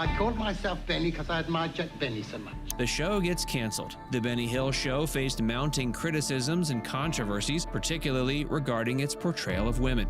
I called myself Benny because I admired Jack Benny so much. The show gets canceled. The Benny Hill Show faced mounting criticisms and controversies, particularly regarding its portrayal of women.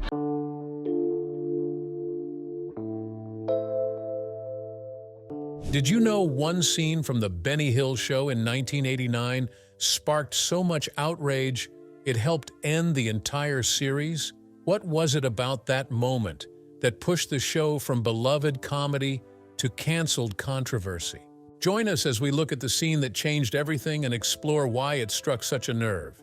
Did you know one scene from the Benny Hill Show in 1989 sparked so much outrage it helped end the entire series? What was it about that moment that pushed the show from beloved comedy to canceled controversy? Join us as we look at the scene that changed everything and explore why it struck such a nerve.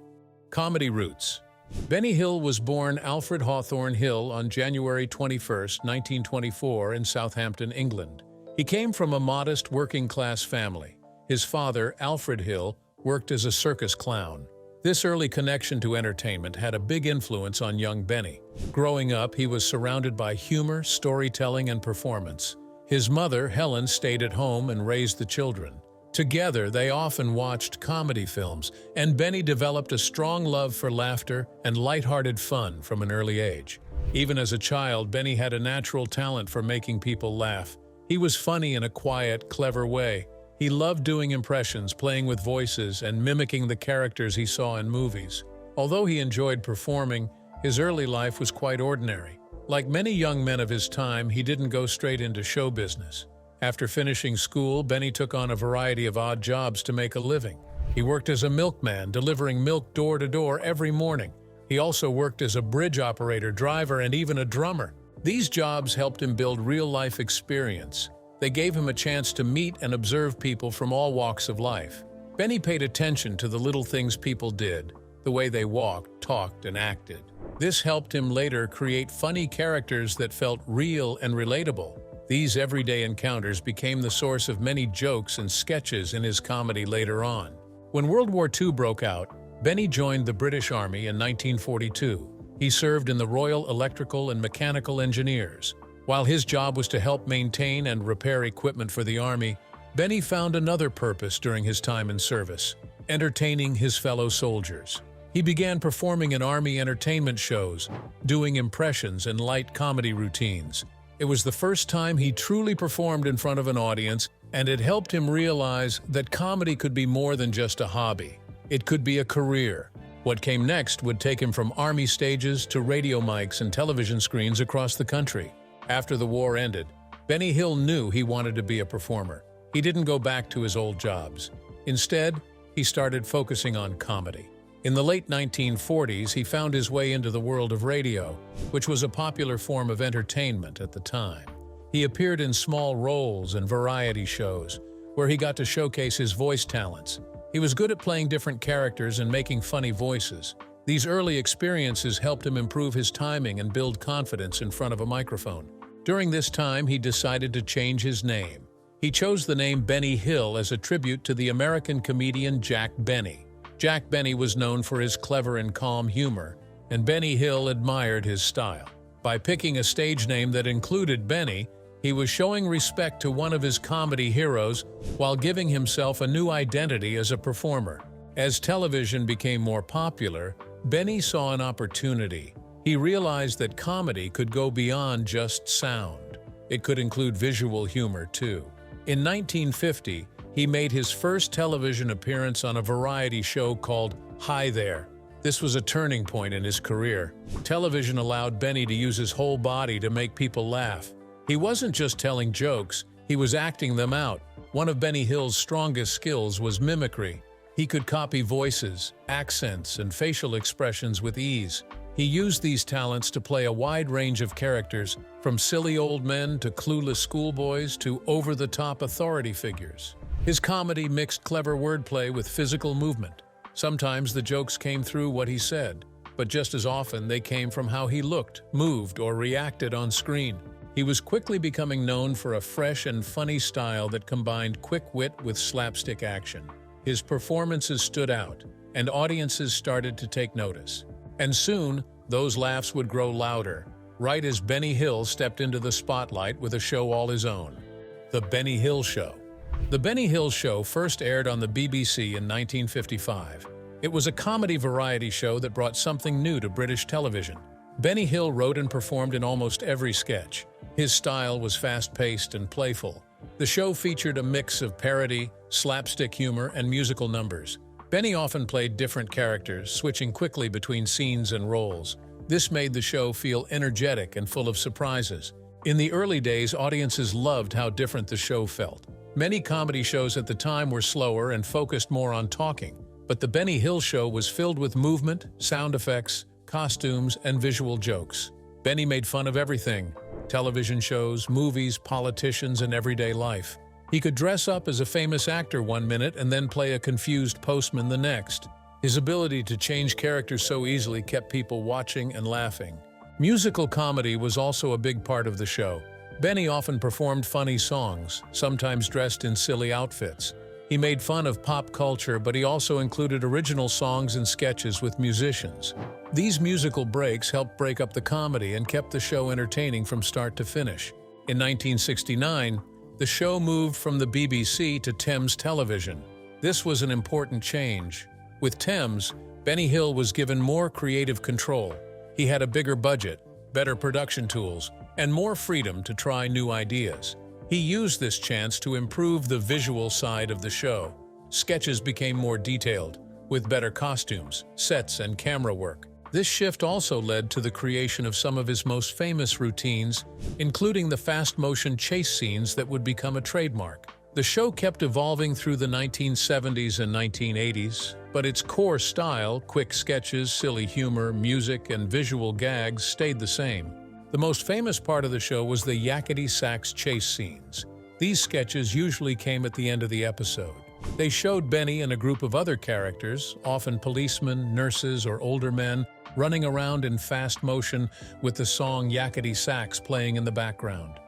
Comedy roots. Benny Hill was born Alfred Hawthorne Hill on January 21, 1924 in Southampton, England. He came from a modest working-class family. His father, Alfred Hill, worked as a circus clown. This early connection to entertainment had a big influence on young Benny. Growing up, he was surrounded by humor, storytelling, and performance. His mother, Helen, stayed at home and raised the children. Together, they often watched comedy films, and Benny developed a strong love for laughter and lighthearted fun from an early age. Even as a child, Benny had a natural talent for making people laugh. He was funny in a quiet, clever way. He loved doing impressions, playing with voices, and mimicking the characters he saw in movies. Although he enjoyed performing, his early life was quite ordinary. Like many young men of his time, he didn't go straight into show business. After finishing school, Benny took on a variety of odd jobs to make a living. He worked as a milkman, delivering milk door to door every morning. He also worked as a bridge operator, driver, and even a drummer. These jobs helped him build real-life experience. They gave him a chance to meet and observe people from all walks of life. Benny paid attention to the little things people did, the way they walked, talked, and acted. This helped him later create funny characters that felt real and relatable. These everyday encounters became the source of many jokes and sketches in his comedy later on. When World War II broke out, Benny joined the British Army in 1942. He served in the Royal Electrical and Mechanical Engineers. While his job was to help maintain and repair equipment for the Army, Benny found another purpose during his time in service: entertaining his fellow soldiers. He began performing in Army entertainment shows, doing impressions and light comedy routines. It was the first time he truly performed in front of an audience, and it helped him realize that comedy could be more than just a hobby. It could be a career. What came next would take him from Army stages to radio mics and television screens across the country. After the war ended, Benny Hill knew he wanted to be a performer. He didn't go back to his old jobs. Instead, he started focusing on comedy. In the late 1940s, he found his way into the world of radio, which was a popular form of entertainment at the time. He appeared in small roles and variety shows, where he got to showcase his voice talents. He was good at playing different characters and making funny voices. These early experiences helped him improve his timing and build confidence in front of a microphone. During this time, he decided to change his name. He chose the name Benny Hill as a tribute to the American comedian Jack Benny. Jack Benny was known for his clever and calm humor, and Benny Hill admired his style. By picking a stage name that included Benny, he was showing respect to one of his comedy heroes while giving himself a new identity as a performer. As television became more popular, Benny saw an opportunity. He realized that comedy could go beyond just sound. It could include visual humor, too. In 1950, he made his first television appearance on a variety show called Hi There. This was a turning point in his career. Television allowed Benny to use his whole body to make people laugh. He wasn't just telling jokes, he was acting them out. One of Benny Hill's strongest skills was mimicry. He could copy voices, accents, and facial expressions with ease. He used these talents to play a wide range of characters, from silly old men to clueless schoolboys to over-the-top authority figures. His comedy mixed clever wordplay with physical movement. Sometimes the jokes came through what he said, but just as often they came from how he looked, moved, or reacted on screen. He was quickly becoming known for a fresh and funny style that combined quick wit with slapstick action. His performances stood out, and audiences started to take notice. And soon, those laughs would grow louder, right as Benny Hill stepped into the spotlight with a show all his own. The Benny Hill Show. The Benny Hill Show first aired on the BBC in 1955. It was a comedy variety show that brought something new to British television. Benny Hill wrote and performed in almost every sketch. His style was fast-paced and playful, The show featured a mix of parody, slapstick humor, and musical numbers. Benny often played different characters, switching quickly between scenes and roles. This made the show feel energetic and full of surprises. In the early days, audiences loved how different the show felt. Many comedy shows at the time were slower and focused more on talking, but The Benny Hill Show was filled with movement, sound effects, costumes, and visual jokes. Benny made fun of everything: television shows, movies, politicians, and everyday life. He could dress up as a famous actor one minute and then play a confused postman the next. His ability to change characters so easily kept people watching and laughing. Musical comedy was also a big part of the show. Benny often performed funny songs, sometimes dressed in silly outfits. He made fun of pop culture, but he also included original songs and sketches with musicians. These musical breaks helped break up the comedy and kept the show entertaining from start to finish. In 1969, the show moved from the BBC to Thames Television. This was an important change. With Thames, Benny Hill was given more creative control. He had a bigger budget, better production tools, and more freedom to try new ideas. He used this chance to improve the visual side of the show. Sketches became more detailed, with better costumes, sets, and camera work. This shift also led to the creation of some of his most famous routines, including the fast-motion chase scenes that would become a trademark. The show kept evolving through the 1970s and 1980s, but its core style, quick sketches, silly humor, music, and visual gags stayed the same. The most famous part of the show was the yakety sax chase scenes. These sketches usually came at the end of the episode. They showed Benny and a group of other characters, often policemen, nurses, or older men, running around in fast motion with the song Yakety Sax playing in the background.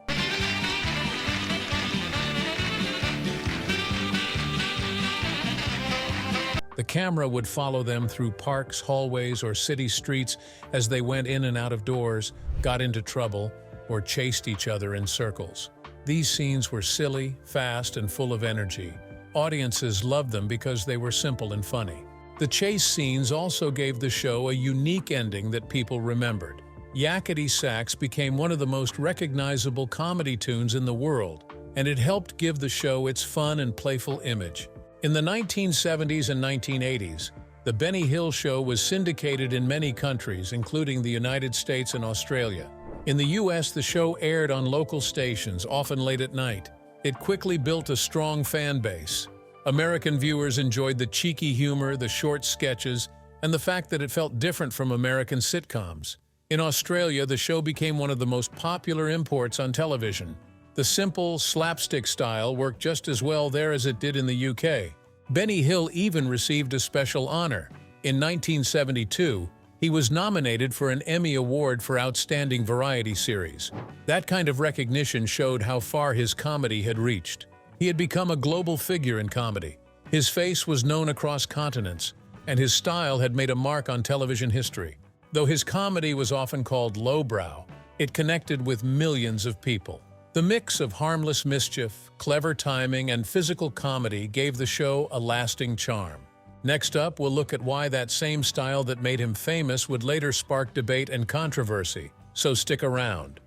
The camera would follow them through parks, hallways, or city streets as they went in and out of doors, got into trouble, or chased each other in circles. These scenes were silly, fast, and full of energy. Audiences loved them because they were simple and funny. The chase scenes also gave the show a unique ending that people remembered. Yakety Sax became one of the most recognizable comedy tunes in the world, and it helped give the show its fun and playful image. In the 1970s and 1980s, The Benny Hill Show was syndicated in many countries, including the United States and Australia. In the US, the show aired on local stations, often late at night. It quickly built a strong fan base. American viewers enjoyed the cheeky humor, the short sketches, and the fact that it felt different from American sitcoms. In Australia, the show became one of the most popular imports on television. The simple, slapstick style worked just as well there as it did in the UK. Benny Hill even received a special honor. In 1972, he was nominated for an Emmy Award for Outstanding Variety Series. That kind of recognition showed how far his comedy had reached. He had become a global figure in comedy. His face was known across continents, and his style had made a mark on television history. Though his comedy was often called lowbrow, it connected with millions of people. The mix of harmless mischief, clever timing, and physical comedy gave the show a lasting charm. Next up, we'll look at why that same style that made him famous would later spark debate and controversy, so stick around.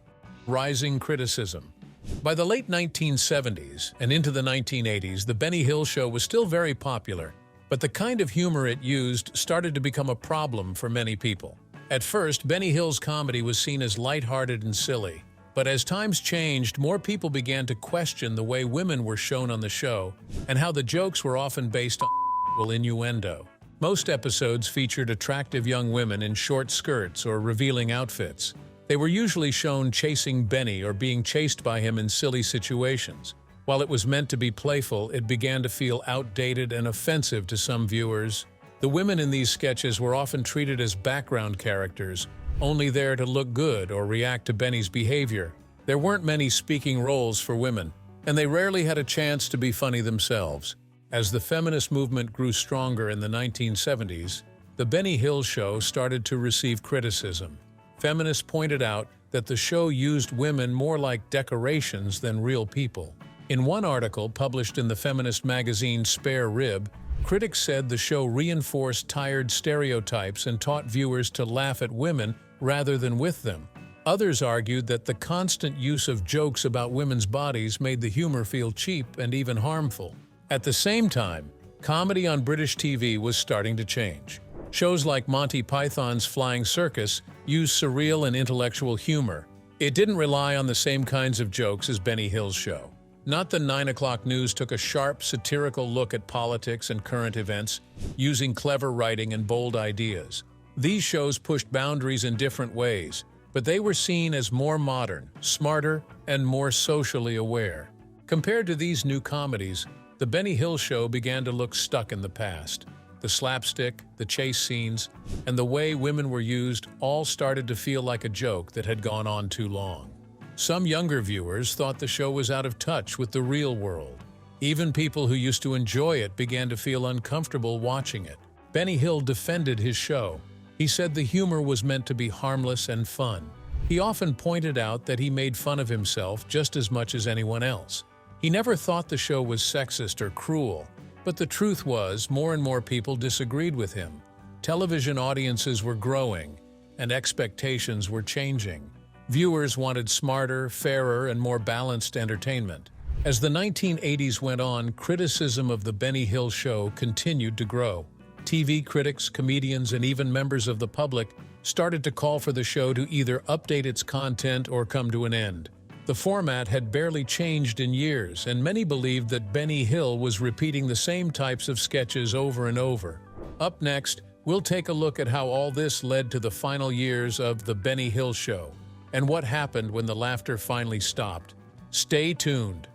Rising criticism. By the late 1970s and into the 1980s, The Benny Hill Show was still very popular, but the kind of humor it used started to become a problem for many people. At first, Benny Hill's comedy was seen as lighthearted and silly, but as times changed, more people began to question the way women were shown on the show and how the jokes were often based on sexual innuendo. Most episodes featured attractive young women in short skirts or revealing outfits. They were usually shown chasing Benny or being chased by him in silly situations. While it was meant to be playful, it began to feel outdated and offensive to some viewers. The women in these sketches were often treated as background characters, only there to look good or react to Benny's behavior. There weren't many speaking roles for women, and they rarely had a chance to be funny themselves. As the feminist movement grew stronger in the 1970s, The Benny Hill Show started to receive criticism. Feminists pointed out that the show used women more like decorations than real people. In one article published in the feminist magazine Spare Rib, critics said the show reinforced tired stereotypes and taught viewers to laugh at women rather than with them. Others argued that the constant use of jokes about women's bodies made the humor feel cheap and even harmful. At the same time, comedy on British TV was starting to change. Shows like Monty Python's Flying Circus used surreal and intellectual humor. It didn't rely on the same kinds of jokes as Benny Hill's show. Not the 9 o'clock news took a sharp, satirical look at politics and current events, using clever writing and bold ideas. These shows pushed boundaries in different ways, but they were seen as more modern, smarter, and more socially aware. Compared to these new comedies, The Benny Hill Show began to look stuck in the past. The slapstick, the chase scenes, and the way women were used all started to feel like a joke that had gone on too long. Some younger viewers thought the show was out of touch with the real world. Even people who used to enjoy it began to feel uncomfortable watching it. Benny Hill defended his show. He said the humor was meant to be harmless and fun. He often pointed out that he made fun of himself just as much as anyone else. He never thought the show was sexist or cruel, but the truth was more and more people disagreed with him. Television audiences were growing, and expectations were changing. Viewers wanted smarter, fairer, and more balanced entertainment. As the 1980s went on, criticism of The Benny Hill Show continued to grow. TV critics, comedians, and even members of the public started to call for the show to either update its content or come to an end. The format had barely changed in years, and many believed that Benny Hill was repeating the same types of sketches over and over. Up next, we'll take a look at how all this led to the final years of The Benny Hill Show, and what happened when the laughter finally stopped. Stay tuned.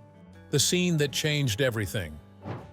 The scene that changed everything.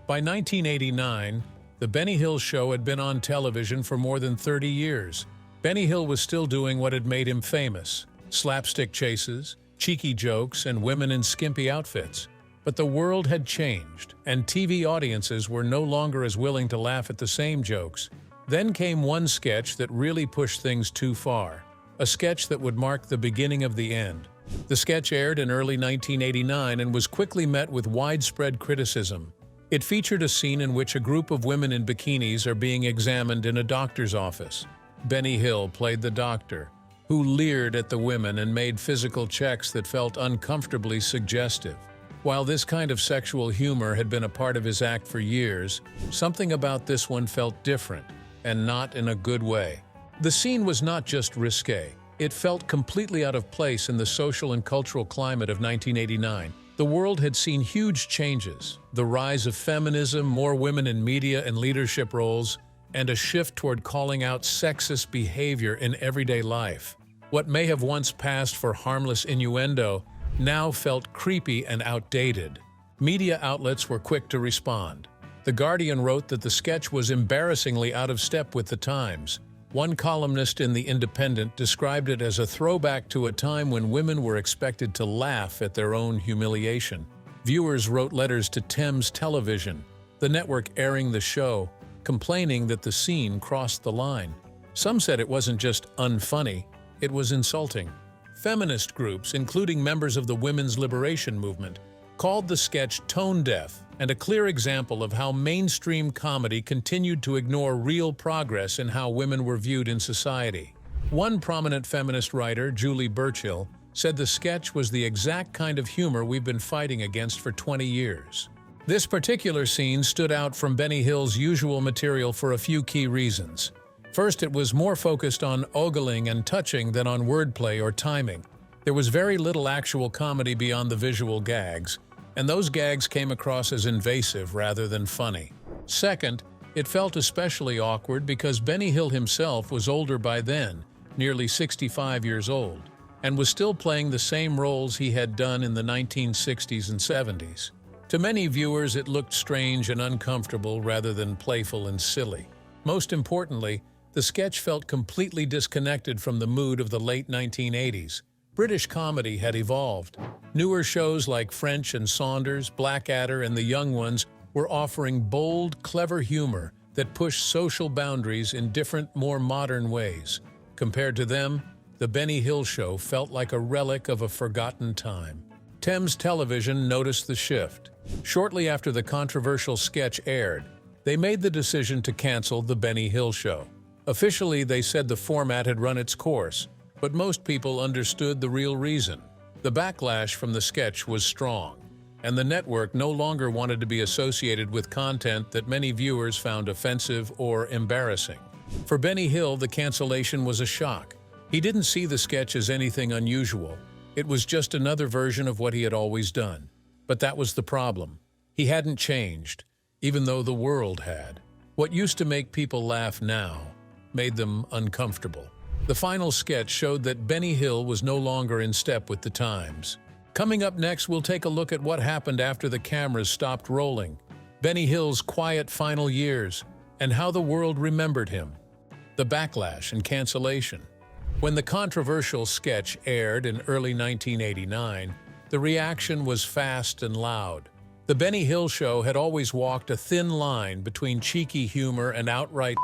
By 1989, The Benny Hill Show had been on television for more than 30 years. Benny Hill was still doing what had made him famous: slapstick chases, cheeky jokes, and women in skimpy outfits. But the world had changed, and TV audiences were no longer as willing to laugh at the same jokes. Then came one sketch that really pushed things too far. A sketch that would mark the beginning of the end. The sketch aired in early 1989 and was quickly met with widespread criticism. It featured a scene in which a group of women in bikinis are being examined in a doctor's office. Benny Hill played the doctor, who leered at the women and made physical checks that felt uncomfortably suggestive. While this kind of sexual humor had been a part of his act for years, something about this one felt different, and not in a good way. The scene was not just risque. It felt completely out of place in the social and cultural climate of 1989. The world had seen huge changes: the rise of feminism, more women in media and leadership roles, and a shift toward calling out sexist behavior in everyday life. What may have once passed for harmless innuendo now felt creepy and outdated. Media outlets were quick to respond. The Guardian wrote that the sketch was embarrassingly out of step with the times. One columnist in The Independent described it as a throwback to a time when women were expected to laugh at their own humiliation. Viewers wrote letters to Thames Television, the network airing the show, complaining that the scene crossed the line. Some said it wasn't just unfunny, it was insulting. Feminist groups, including members of the women's liberation movement, called the sketch tone-deaf and a clear example of how mainstream comedy continued to ignore real progress in how women were viewed in society. One prominent feminist writer, Julie Burchill, said the sketch was the exact kind of humor we've been fighting against for 20 years. This particular scene stood out from Benny Hill's usual material for a few key reasons. First, it was more focused on ogling and touching than on wordplay or timing. There was very little actual comedy beyond the visual gags, and those gags came across as invasive rather than funny. Second, it felt especially awkward because Benny Hill himself was older by then, nearly 65 years old, and was still playing the same roles he had done in the 1960s and 70s. To many viewers, it looked strange and uncomfortable rather than playful and silly. Most importantly, the sketch felt completely disconnected from the mood of the late 1980s. British comedy had evolved. Newer shows like French and Saunders, Blackadder, and The Young Ones were offering bold, clever humor that pushed social boundaries in different, more modern ways. Compared to them, The Benny Hill Show felt like a relic of a forgotten time. Thames Television noticed the shift. Shortly after the controversial sketch aired, they made the decision to cancel The Benny Hill Show. Officially, they said the format had run its course, But most people understood the real reason. The backlash from the sketch was strong, and the network no longer wanted to be associated with content that many viewers found offensive or embarrassing. For Benny Hill, the cancellation was a shock. He didn't see the sketch as anything unusual. It was just another version of what he had always done. But that was the problem. He hadn't changed, even though the world had. What used to make people laugh now made them uncomfortable. The final sketch showed that Benny Hill was no longer in step with the times. Coming up next, we'll take a look at what happened after the cameras stopped rolling, Benny Hill's quiet final years, and how the world remembered him. The backlash and cancellation. When the controversial sketch aired in early 1989, the reaction was fast and loud. The Benny Hill Show had always walked a thin line between cheeky humor and outright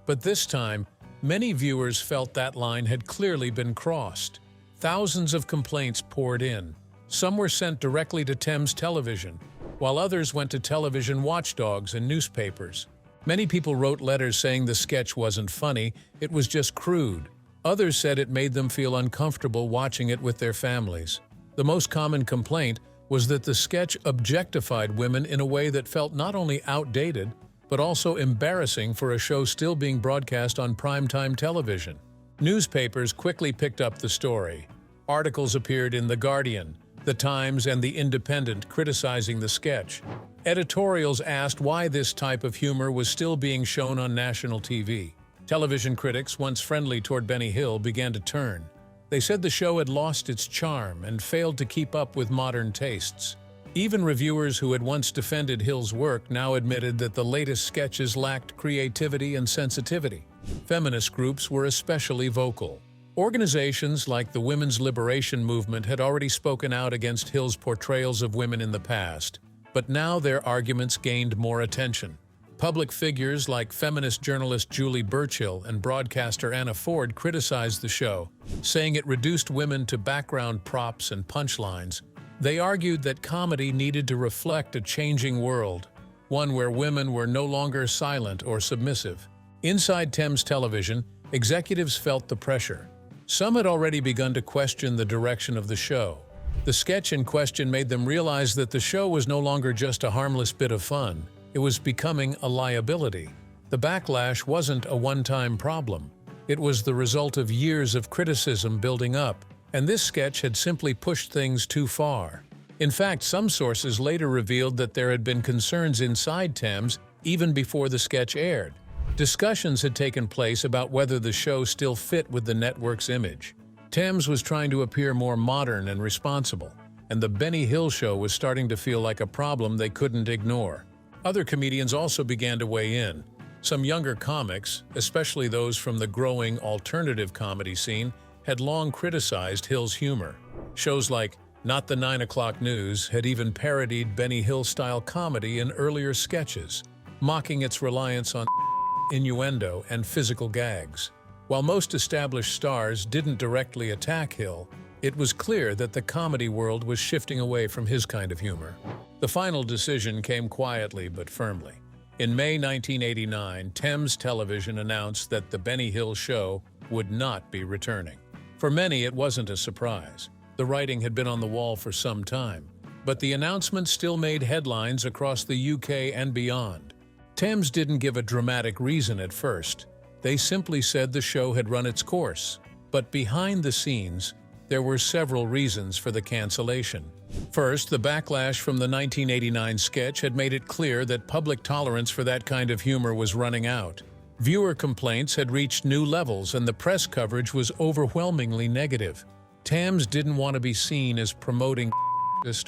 but this time, many viewers felt that line had clearly been crossed. Thousands of complaints poured in. Some were sent directly to Thames Television, while others went to television watchdogs and newspapers. Many people wrote letters saying the sketch wasn't funny, it was just crude. Others said it made them feel uncomfortable watching it with their families. The most common complaint was that the sketch objectified women in a way that felt not only outdated, but also embarrassing for a show still being broadcast on primetime television. Newspapers quickly picked up the story. Articles appeared in The Guardian, The Times, and The Independent criticizing the sketch. Editorials asked why this type of humor was still being shown on national TV. Television critics, once friendly toward Benny Hill, began to turn. They said the show had lost its charm and failed to keep up with modern tastes. Even reviewers who had once defended Hill's work now admitted that the latest sketches lacked creativity and sensitivity. Feminist groups were especially vocal. Organizations like the Women's Liberation Movement had already spoken out against Hill's portrayals of women in the past, but now their arguments gained more attention. Public figures like feminist journalist Julie Burchill and broadcaster Anna Ford criticized the show, saying it reduced women to background props and punchlines. They argued that comedy needed to reflect a changing world, one where women were no longer silent or submissive. Inside Thames Television, executives felt the pressure. Some had already begun to question the direction of the show. The sketch in question made them realize that the show was no longer just a harmless bit of fun. It was becoming a liability. The backlash wasn't a one-time problem. It was the result of years of criticism building up. And this sketch had simply pushed things too far. In fact, some sources later revealed that there had been concerns inside Thames even before the sketch aired. Discussions had taken place about whether the show still fit with the network's image. Thames was trying to appear more modern and responsible, and the Benny Hill Show was starting to feel like a problem they couldn't ignore. Other comedians also began to weigh in. Some younger comics, especially those from the growing alternative comedy scene, had long criticized Hill's humor. Shows like Not the 9 O'Clock News had even parodied Benny Hill-style comedy in earlier sketches, mocking its reliance on innuendo and physical gags. While most established stars didn't directly attack Hill, it was clear that the comedy world was shifting away from his kind of humor. The final decision came quietly but firmly. In May 1989, Thames Television announced that The Benny Hill Show would not be returning. For many, it wasn't a surprise. The writing had been on the wall for some time, but the announcement still made headlines across the UK and beyond. Thames didn't give a dramatic reason at first. They simply said the show had run its course. But behind the scenes, there were several reasons for the cancellation. First, the backlash from the 1989 sketch had made it clear that public tolerance for that kind of humor was running out. Viewer complaints had reached new levels and the press coverage was overwhelmingly negative. Thames didn't want to be seen as promoting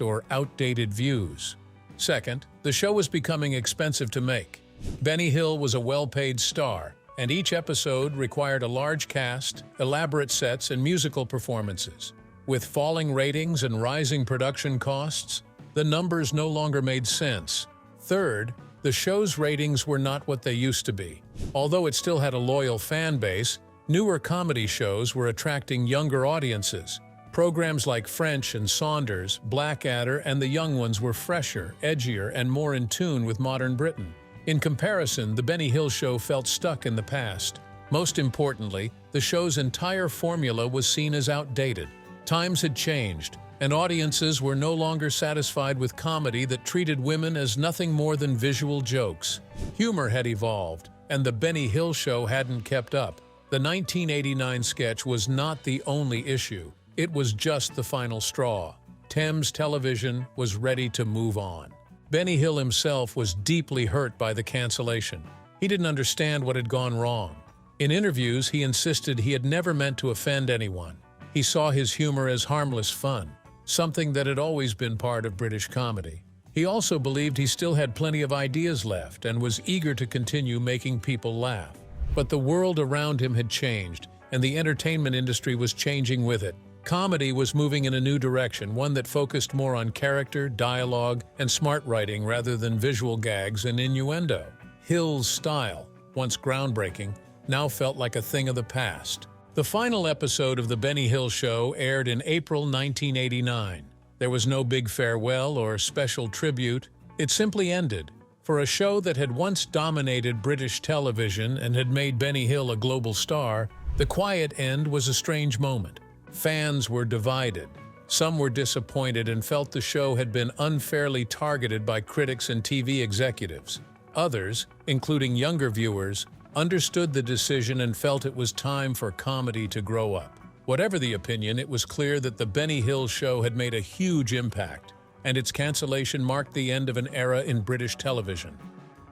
or outdated views. Second, the show was becoming expensive to make. Benny Hill was a well-paid star, and each episode required a large cast, elaborate sets, and musical performances. With falling ratings and rising production costs, the numbers no longer made sense. Third, the show's ratings were not what they used to be. Although it still had a loyal fan base, newer comedy shows were attracting younger audiences. Programs like French and Saunders, Blackadder, and The Young Ones were fresher, edgier, and more in tune with modern Britain. In comparison, The Benny Hill Show felt stuck in the past. Most importantly, the show's entire formula was seen as outdated. Times had changed, and audiences were no longer satisfied with comedy that treated women as nothing more than visual jokes. Humor had evolved, and the Benny Hill Show hadn't kept up. The 1989 sketch was not the only issue. It was just the final straw. Thames Television was ready to move on. Benny Hill himself was deeply hurt by the cancellation. He didn't understand what had gone wrong. In interviews, he insisted he had never meant to offend anyone. He saw his humor as harmless fun, something that had always been part of British comedy. He also believed he still had plenty of ideas left and was eager to continue making people laugh. But the world around him had changed, and the entertainment industry was changing with it. Comedy was moving in a new direction, one that focused more on character, dialogue, and smart writing rather than visual gags and innuendo. Hill's style, once groundbreaking, now felt like a thing of the past. The final episode of The Benny Hill Show aired in April 1989. There was no big farewell or special tribute. It simply ended. For a show that had once dominated British television and had made Benny Hill a global star, the quiet end was a strange moment. Fans were divided. Some were disappointed and felt the show had been unfairly targeted by critics and TV executives. Others, including younger viewers, understood the decision and felt it was time for comedy to grow up. Whatever the opinion, it was clear that The Benny Hill Show had made a huge impact, and its cancellation marked the end of an era in British television.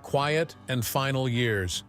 Quiet and final years.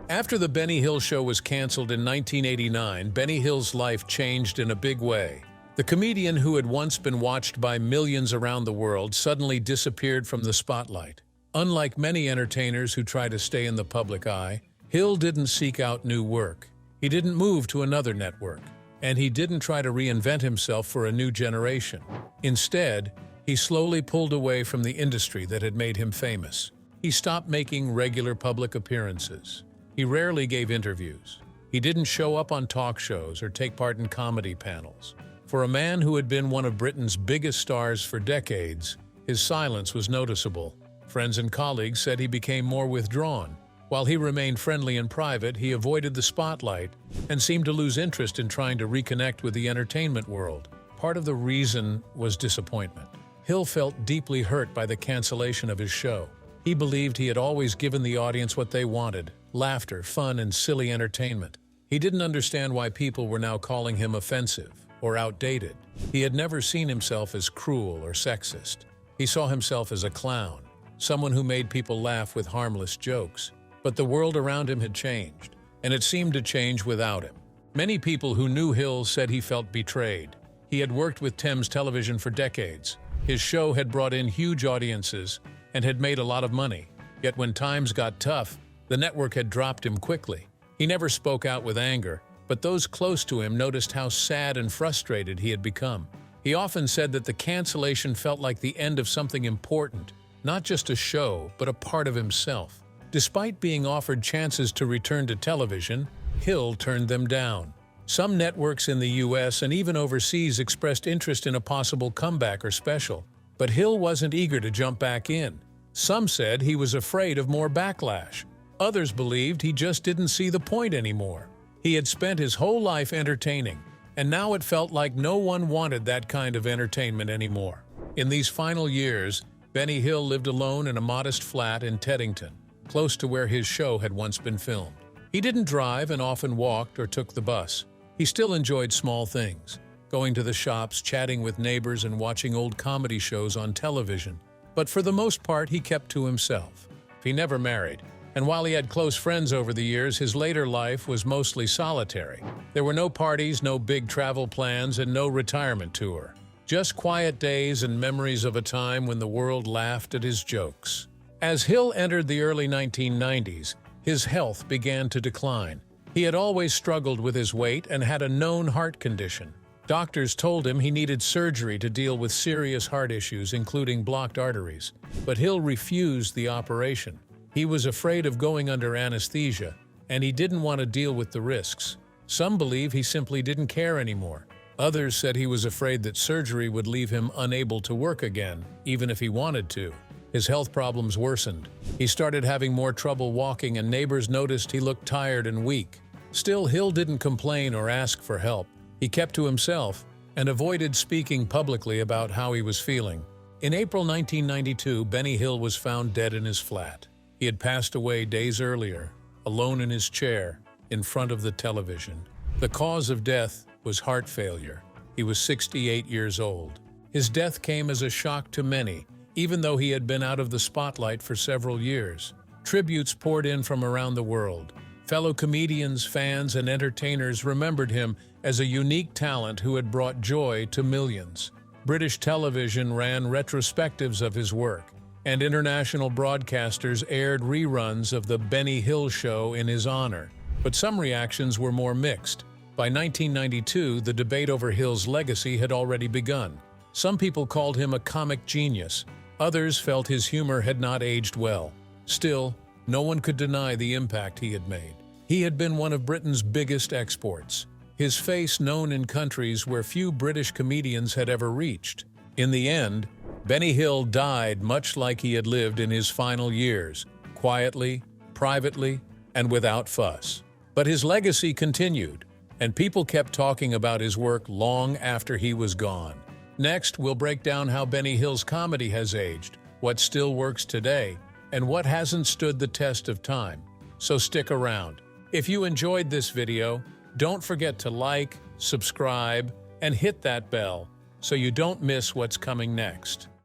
After The Benny Hill Show was cancelled in 1989, Benny Hill's life changed in a big way. The comedian who had once been watched by millions around the world suddenly disappeared from the spotlight. Unlike many entertainers who try to stay in the public eye, Hill didn't seek out new work. He didn't move to another network, and he didn't try to reinvent himself for a new generation. Instead, he slowly pulled away from the industry that had made him famous. He stopped making regular public appearances. He rarely gave interviews. He didn't show up on talk shows or take part in comedy panels. For a man who had been one of Britain's biggest stars for decades, his silence was noticeable. Friends and colleagues said he became more withdrawn. While he remained friendly and private, he avoided the spotlight and seemed to lose interest in trying to reconnect with the entertainment world. Part of the reason was disappointment. Hill felt deeply hurt by the cancellation of his show. He believed he had always given the audience what they wanted: laughter, fun, and silly entertainment. He didn't understand why people were now calling him offensive or outdated. He had never seen himself as cruel or sexist. He saw himself as a clown, someone who made people laugh with harmless jokes. But the world around him had changed, and it seemed to change without him. Many people who knew Hill said he felt betrayed. He had worked with Thames Television for decades. His show had brought in huge audiences and had made a lot of money. Yet when times got tough, the network had dropped him quickly. He never spoke out with anger, but those close to him noticed how sad and frustrated he had become. He often said that the cancellation felt like the end of something important, not just a show, but a part of himself. Despite being offered chances to return to television, Hill turned them down. Some networks in the US and even overseas expressed interest in a possible comeback or special, but Hill wasn't eager to jump back in. Some said he was afraid of more backlash. Others believed he just didn't see the point anymore. He had spent his whole life entertaining, and now it felt like no one wanted that kind of entertainment anymore. In these final years, Benny Hill lived alone in a modest flat in Teddington, close to where his show had once been filmed. He didn't drive and often walked or took the bus. He still enjoyed small things, going to the shops, chatting with neighbors, and watching old comedy shows on television. But for the most part, he kept to himself. He never married, and while he had close friends over the years, his later life was mostly solitary. There were no parties, no big travel plans, and no retirement tour. Just quiet days and memories of a time when the world laughed at his jokes. As Hill entered the early 1990s, his health began to decline. He had always struggled with his weight and had a known heart condition. Doctors told him he needed surgery to deal with serious heart issues, including blocked arteries. But Hill refused the operation. He was afraid of going under anesthesia, and he didn't want to deal with the risks. Some believe he simply didn't care anymore. Others said he was afraid that surgery would leave him unable to work again, even if he wanted to. His health problems worsened. He started having more trouble walking, and neighbors noticed he looked tired and weak. Still, Hill didn't complain or ask for help. He kept to himself and avoided speaking publicly about how he was feeling. In April 1992, Benny Hill was found dead in his flat. He had passed away days earlier, alone in his chair, in front of the television. The cause of death was heart failure. He was 68 years old. His death came as a shock to many, even though he had been out of the spotlight for several years. Tributes poured in from around the world. Fellow comedians, fans, and entertainers remembered him as a unique talent who had brought joy to millions. British television ran retrospectives of his work, and international broadcasters aired reruns of The Benny Hill Show in his honor. But some reactions were more mixed. By 1992, the debate over Hill's legacy had already begun. Some people called him a comic genius. Others felt his humor had not aged well. Still, no one could deny the impact he had made. He had been one of Britain's biggest exports, his face known in countries where few British comedians had ever reached. In the end, Benny Hill died much like he had lived in his final years, quietly, privately, and without fuss. But his legacy continued, and people kept talking about his work long after he was gone. Next, we'll break down how Benny Hill's comedy has aged, what still works today, and what hasn't stood the test of time. So stick around. If you enjoyed this video, don't forget to like, subscribe, and hit that bell so you don't miss what's coming next.